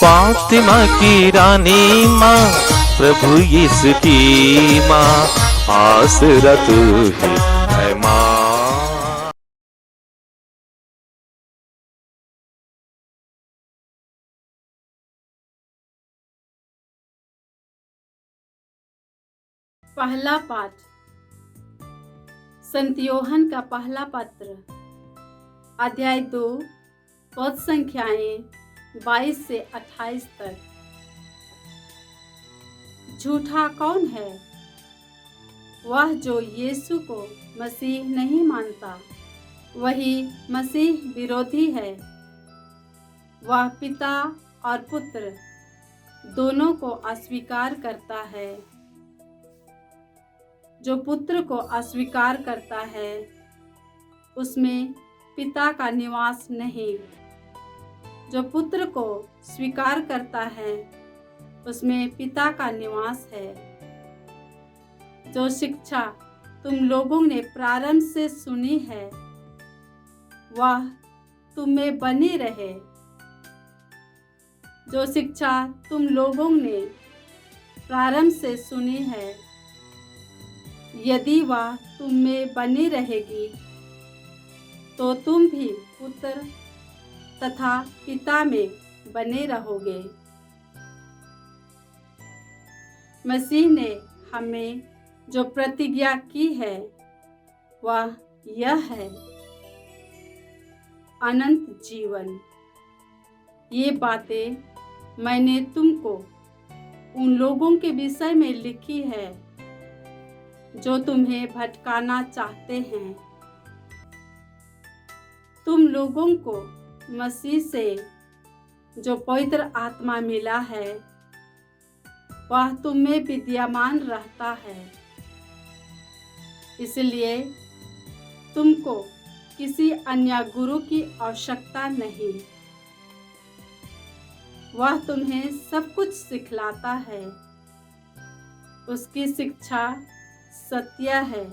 फातिमा की रानी माँ, प्रभु यीशु की माँ, आसरा तू ही है माँ। पहला पाठ संत योहन का पहला पत्र, अध्याय 2, पद संख्याएं 22 से 28 तक। झूठा कौन है? वह जो यीशु को मसीह नहीं मानता, वही मसीह विरोधी है। वह पिता और पुत्र दोनों को अस्वीकार करता है। जो पुत्र को अस्वीकार करता है, उसमें पिता का निवास नहीं। जो पुत्र को स्वीकार करता है, उसमें पिता का निवास है। जो शिक्षा तुम लोगों ने प्रारंभ से सुनी है, वह तुम में बनी रहे। जो शिक्षा तुम लोगों ने प्रारंभ से सुनी है, यदि वह तुम में बनी रहेगी, तो तुम भी पुत्र तथा पिता में बने रहोगे। मसीह ने हमें जो प्रतिज्ञा की है, वह यह है, अनंत जीवन। ये बातें मैंने तुमको उन लोगों के विषय में लिखी है जो तुम्हें भटकाना चाहते हैं। तुम लोगों को मसीह से जो पवित्र आत्मा मिला है, वह तुम में विद्यमान रहता है। इसलिए तुमको किसी अन्य गुरु की आवश्यकता नहीं। वह तुम्हें सब कुछ सिखलाता है। उसकी शिक्षा सत्य है,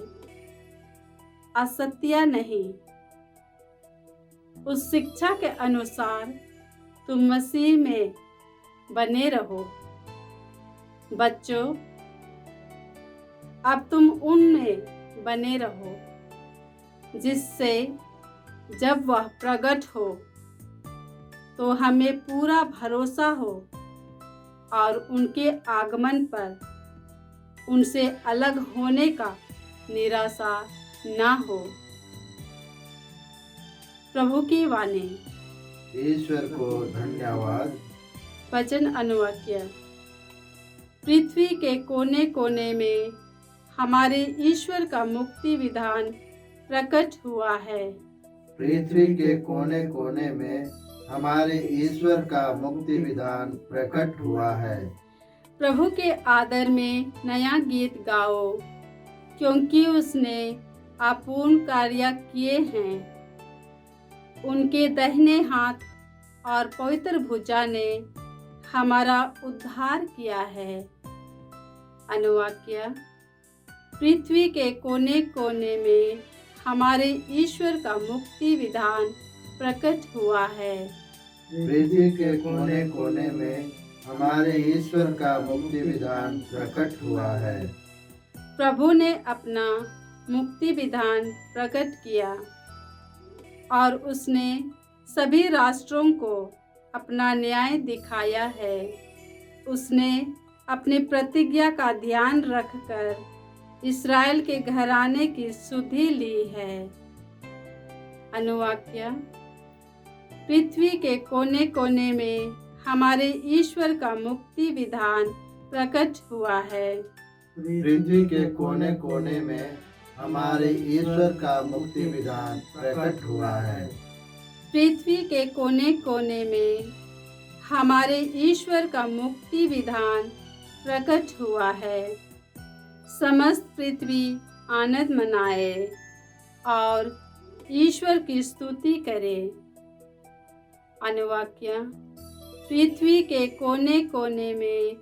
असत्य नहीं। उस शिक्षा के अनुसार तुम मसीह में बने रहो। बच्चों, अब तुम उनमें बने रहो, जिससे जब वह प्रकट हो तो हमें पूरा भरोसा हो और उनके आगमन पर उनसे अलग होने का निराशा ना हो। प्रभु की वाणी। ईश्वर को धन्यवाद। वचन अनुवाक्य। पृथ्वी के कोने कोने में हमारे ईश्वर का मुक्ति विधान प्रकट हुआ है। पृथ्वी के कोने कोने में हमारे ईश्वर का मुक्ति विधान प्रकट हुआ है। प्रभु के आदर में नया गीत गाओ, क्योंकि उसने अपूर्ण कार्य किए हैं। उनके दाहिने हाथ और पवित्र भुजा ने हमारा उद्धार किया है। अनुवाक्य। पृथ्वी के कोने कोने में हमारे ईश्वर का मुक्ति विधान प्रकट हुआ है। पृथ्वी के कोने कोने में हमारे ईश्वर का मुक्ति विधान प्रकट हुआ है। प्रभु ने अपना मुक्ति विधान प्रकट किया और उसने सभी राष्ट्रों को अपना न्याय दिखाया है। उसने अपनी प्रतिज्ञा का ध्यान रखकर इस्राएल के घराने की सुधि ली है। अनुवाक्य। पृथ्वी के कोने कोने में हमारे ईश्वर का मुक्ति विधान प्रकट हुआ है। पृथ्वी के कोने कोने में हमारे ईश्वर का मुक्ति विधान प्रकट हुआ है। पृथ्वी के कोने कोने में हमारे ईश्वर का मुक्ति विधान प्रकट हुआ है। समस्त पृथ्वी आनंद मनाए और ईश्वर की स्तुति करे। अनुवाक्य। पृथ्वी के कोने कोने में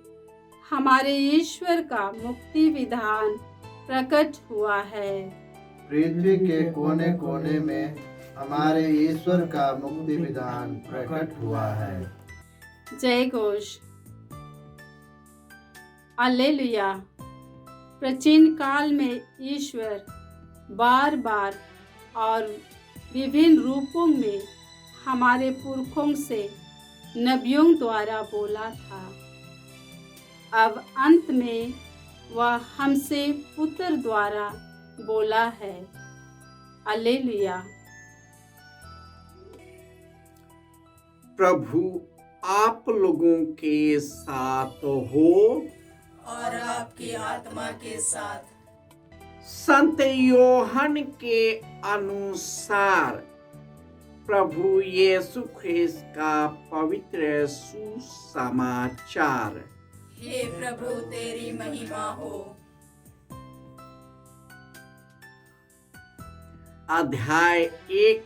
हमारे ईश्वर का मुक्ति विधान प्रकट हुआ है। पृथ्वी के कोने कोने में हमारे ईश्वर का मुक्ति विधान प्रकट हुआ है। जय घोष। हालेलुया। प्राचीन काल में ईश्वर बार बार और विभिन्न रूपों में हमारे पुरखों से नबियों द्वारा बोला था। अब अंत में वह हमसे पुत्र द्वारा बोला है। हालेलुया। प्रभु आप लोगों के साथ हो और आपकी आत्मा के साथ। संत योहन के अनुसार प्रभु यीशु ख्रिस्त का पवित्र सुसमाचार। हे प्रभु तेरी महिमा हो। अध्याय 1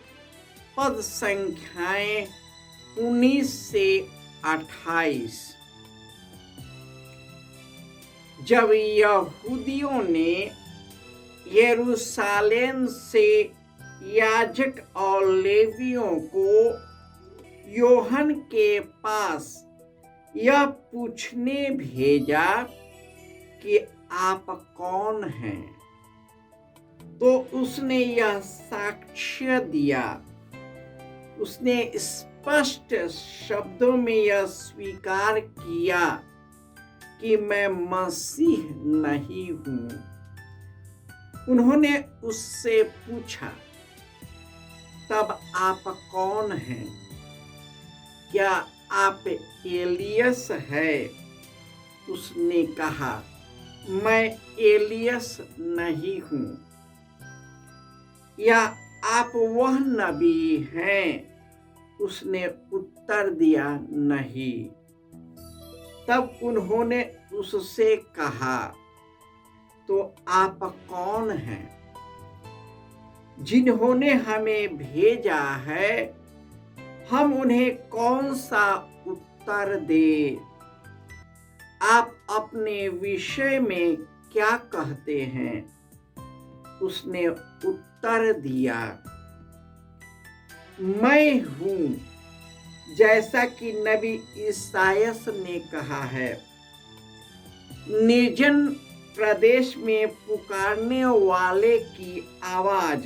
पद संख्याएं 19 से 28। जब यहूदियों ने यरूशलेम से याजक और लेवियों को योहन के पास यह पूछने भेजा कि आप कौन हैं, तो उसने यह साक्ष्य दिया। उसने स्पष्ट शब्दों में यह स्वीकार किया कि मैं मसीह नहीं हूं। उन्होंने उससे पूछा, तब आप कौन हैं? क्या आप एलियस है? उसने कहा, मैं एलियस नहीं हूं। या आप वह नबी हैं? उसने उत्तर दिया, नहीं। तब उन्होंने उससे कहा, तो आप कौन हैं? जिन्होंने हमें भेजा है, हम उन्हें कौन सा उत्तर दे? आप अपने विषय में क्या कहते हैं? उसने उत्तर दिया, मैं हूं, जैसा कि नबी ईसायास ने कहा है। निर्जन प्रदेश में पुकारने वाले की आवाज,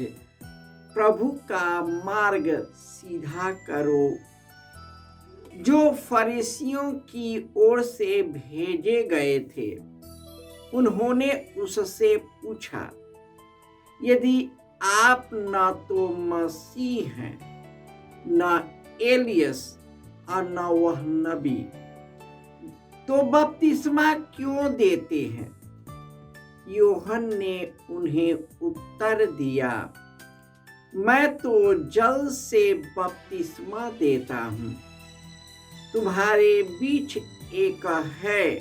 प्रभु का मार्ग सीधा करो। जो फरीसियों की ओर से भेजे गए थे, उन्होंने उससे पूछा, यदि आप न तो मसीह हैं, न एलियस और न वह नबी, तो बपतिस्मा क्यों देते हैं? योहन ने उन्हें उत्तर दिया, मैं तो जल से बपतिस्मा देता हूं। तुम्हारे बीच एक है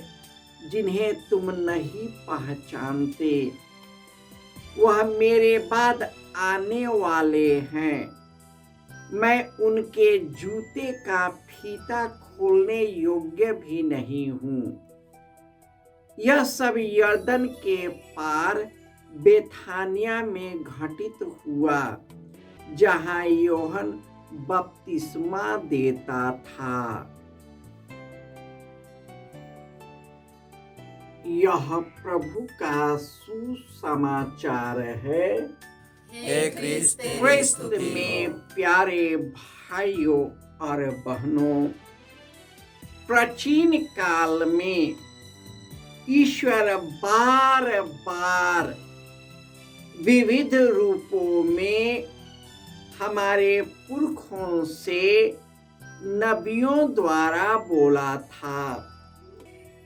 जिन्हें तुम नहीं पहचानते। वह मेरे बाद आने वाले हैं। मैं उनके जूते का फीता खोलने योग्य भी नहीं हूं। यह सब यरदन के पार बेथानिया में घटित हुआ, जहां योहन बपतिस्मा देता था। यह प्रभु का सुसमाचार है। हे क्रिस्त तेरी क्रिस्त स्तुति में हो। प्यारे भाइयों और बहनों, प्राचीन काल में ईश्वर बार बार विविध रूपों में हमारे पुरखों से नबियों द्वारा बोला था।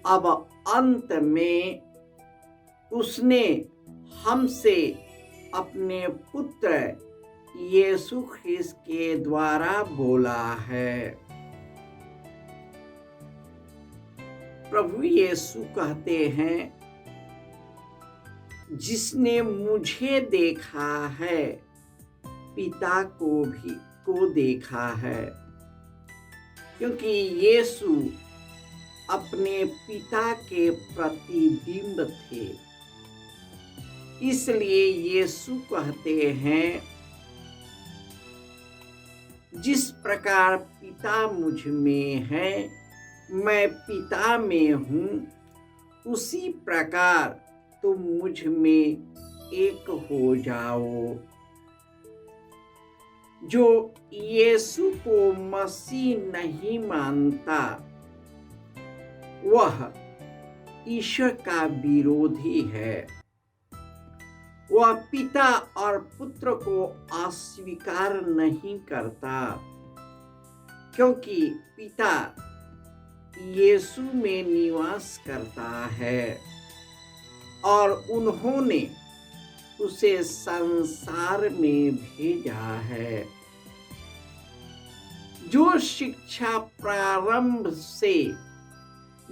अब अंत में उसने हमसे अपने पुत्र यीशु ख्रिस्त के द्वारा बोला है। प्रभु यीशु कहते हैं, जिसने मुझे देखा है, पिता को देखा है। क्योंकि यीशु अपने पिता के प्रतिबिंब थे, इसलिए यीशु कहते हैं, जिस प्रकार पिता मुझ में है, मैं पिता में हूँ उसी प्रकार तुम मुझ में एक हो जाओ। जो यीशु को मसीह नहीं मानता वह ईश्वर का विरोधी है। वह पिता और पुत्र को अस्वीकार नहीं करता, क्योंकि पिता यीशु में निवास करता है और उन्होंने उसे संसार में भेजा है। जो शिक्षा प्रारंभ से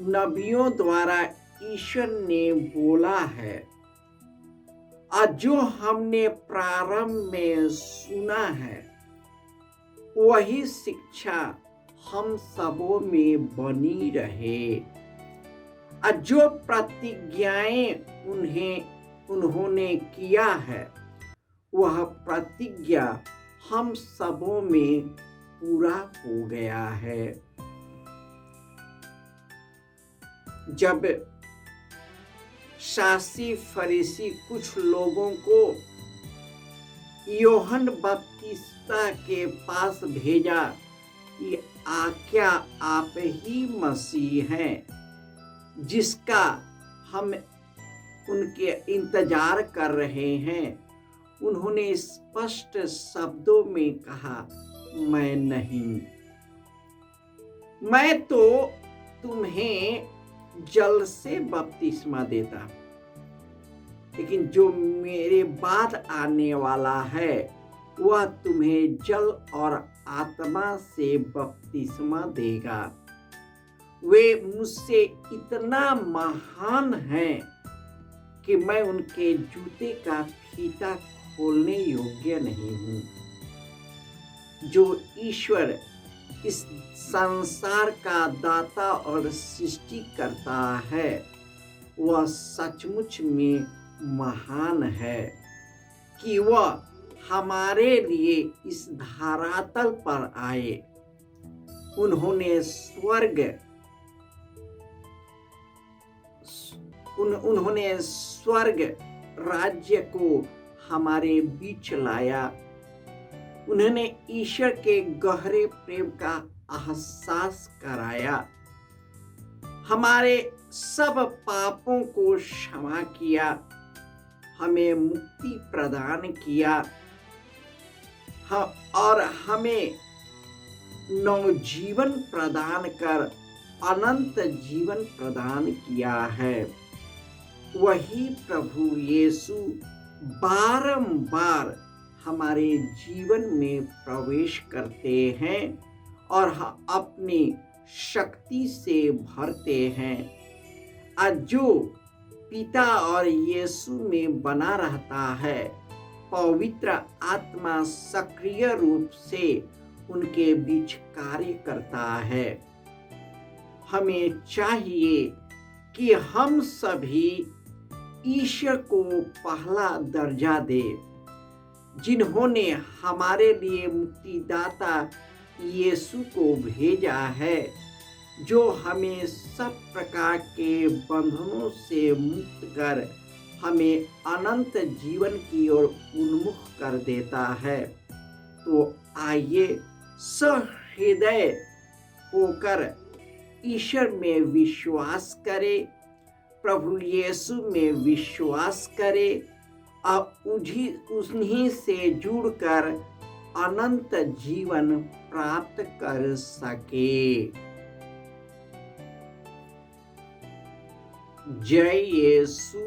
नबियों द्वारा ईश्वर ने बोला है और जो हमने प्रारंभ में सुना है, वही शिक्षा हम सबों में बनी रहे। और जो प्रतिज्ञाएं उन्होंने किया है, वह प्रतिज्ञा हम सबों में पूरा हो गया है। जब शास्त्री फरीसी कुछ लोगों को यूहन्ना बपतिस्मा के पास भेजा कि क्या आप ही मसीह हैं जिसका हम उनके इंतजार कर रहे हैं, उन्होंने स्पष्ट शब्दों में कहा, मैं नहीं। मैं तो तुम्हें जल से बपतिस्मा देता, लेकिन जो मेरे बाद आने वाला है वह तुम्हें जल और आत्मा से बपतिस्मा देगा। वे मुझसे इतना महान हैं कि मैं उनके जूते का फीता खोलने योग्य नहीं हूँ। जो ईश्वर इस संसार का दाता और सृष्टि करता है, वह सचमुच में महान है कि वह हमारे लिए इस धरातल पर आए। उन्होंने स्वर्ग राज्य को हमारे बीच लाया। उन्होंने ईश्वर के गहरे प्रेम का एहसास कराया, हमारे सब पापों को क्षमा किया, हमें मुक्ति प्रदान किया और हमें नवजीवन प्रदान कर अनंत जीवन प्रदान किया है। वही प्रभु यीशु बारंबार हमारे जीवन में प्रवेश करते हैं और अपनी शक्ति से भरते हैं। और जो पिता और यीशु में बना रहता है, पवित्र आत्मा सक्रिय रूप से उनके बीच कार्य करता है। हमें चाहिए कि हम सभी ईश्वर को पहला दर्जा दें, जिन्होंने हमारे लिए मुक्तिदाता यीशु को भेजा है, जो हमें सब प्रकार के बंधनों से मुक्त कर हमें अनंत जीवन की ओर उन्मुख कर देता है। तो आइए सहृदय होकर ईश्वर में विश्वास करें, प्रभु यीशु में विश्वास करें और उन्हीं से जुड़कर अनंत जीवन प्राप्त कर सके। जय यीशु